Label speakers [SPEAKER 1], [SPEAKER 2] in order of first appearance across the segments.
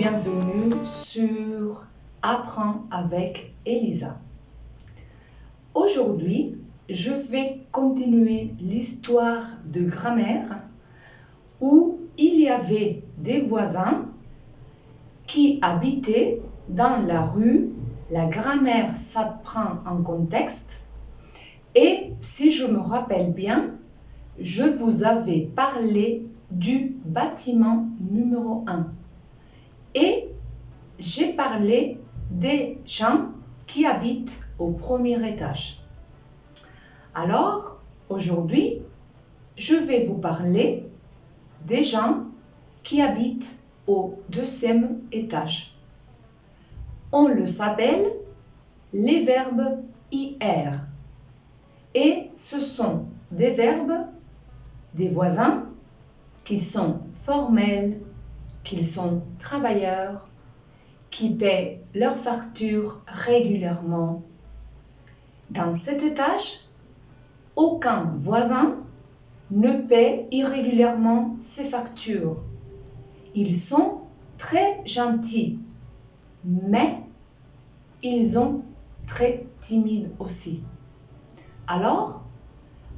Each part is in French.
[SPEAKER 1] bienvenue sur Apprends avec Elisa. Aujourd'hui, je vais continuer l'histoire de grammaire où il y avait des voisins qui habitaient dans la rue. La grammaire s'apprend en contexte et si je me rappelle bien, je vous avais parlé du bâtiment numéro 1 et j'ai parlé des gens qui habitent au premier étage. Alors, aujourd'hui, je vais vous parler des gens qui habitent au deuxième étage. On le s'appelle les verbes IR. Et ce sont des verbes des voisins qui sont formels, qui sont travailleurs, qui paient leurs factures régulièrement. Dans cet étage, aucun voisin ne paie irrégulièrement ses factures. Ils sont très gentils, mais ils sont très timides aussi. Alors,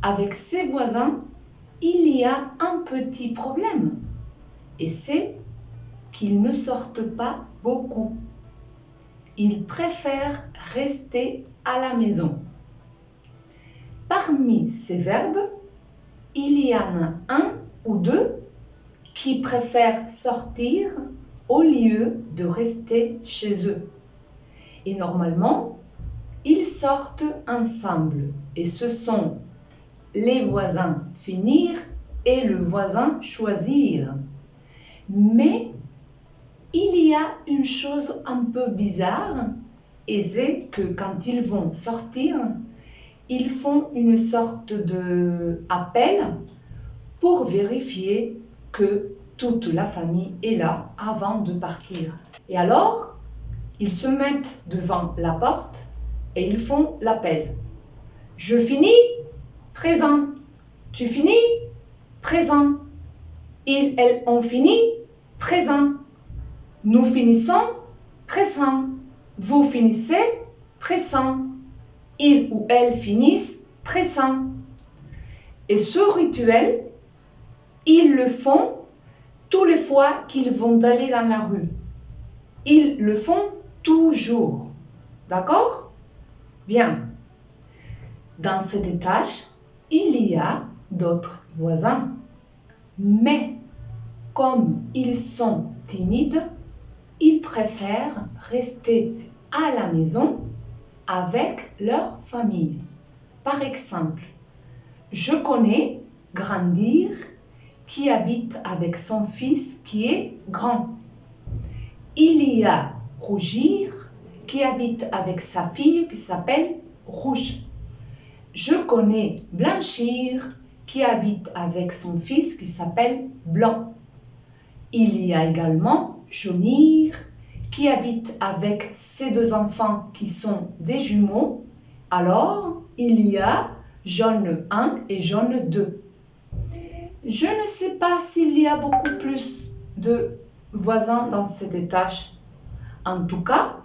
[SPEAKER 1] avec ces voisins, il y a un petit problème, et c'est qu'ils ne sortent pas beaucoup. Ils préfèrent rester à la maison. Parmi ces verbes, il y en a un ou deux qui préfèrent sortir au lieu de rester chez eux. Et normalement, ils sortent ensemble. Et ce sont les voisins finir et le voisin choisir. Mais il y a une chose un peu bizarre, et c'est que quand ils vont sortir, ils font une sorte d'appel pour vérifier que toute la famille est là avant de partir. Et alors, ils se mettent devant la porte et ils font l'appel. Je finis, présent. Tu finis, présent. Ils, elles ont fini, présent. Nous finissons, présent. Vous finissez, présent. Ils ou elles finissent, présent. Et ce rituel, ils le font tous les fois qu'ils vont aller dans la rue. Ils le font toujours. D'accord? Bien. Dans cet étage, il y a d'autres voisins. Mais comme ils sont timides, ils préfèrent rester à la maison avec leur famille. Par exemple, je connais Grandir qui habite avec son fils qui est grand. Il y a Rougir qui habite avec sa fille qui s'appelle Rouge. Je connais Blanchir qui habite avec son fils qui s'appelle Blanc. Il y a également Jaunir qui habite avec ses deux enfants qui sont des jumeaux. Alors, il y a Jaune 1 et Jaune 2. Je ne sais pas s'il y a beaucoup plus de voisins dans cet étage. En tout cas,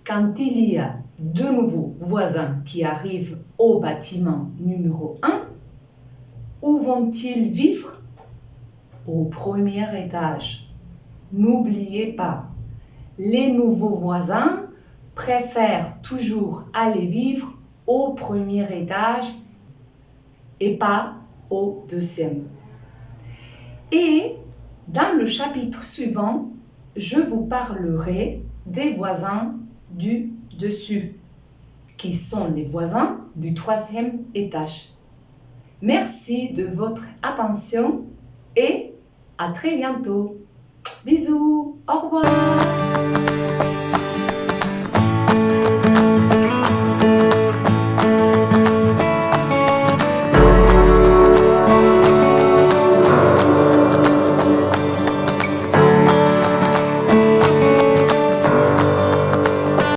[SPEAKER 1] quand il y a de nouveaux voisins qui arrivent au bâtiment numéro 1, où vont-ils vivre? Au premier étage. N'oubliez pas, les nouveaux voisins préfèrent toujours aller vivre au premier étage et pas au deuxième. Et dans le chapitre suivant, je vous parlerai des voisins du dessus, qui sont les voisins du troisième étage. Merci de votre attention et à très bientôt. Bisous, au revoir.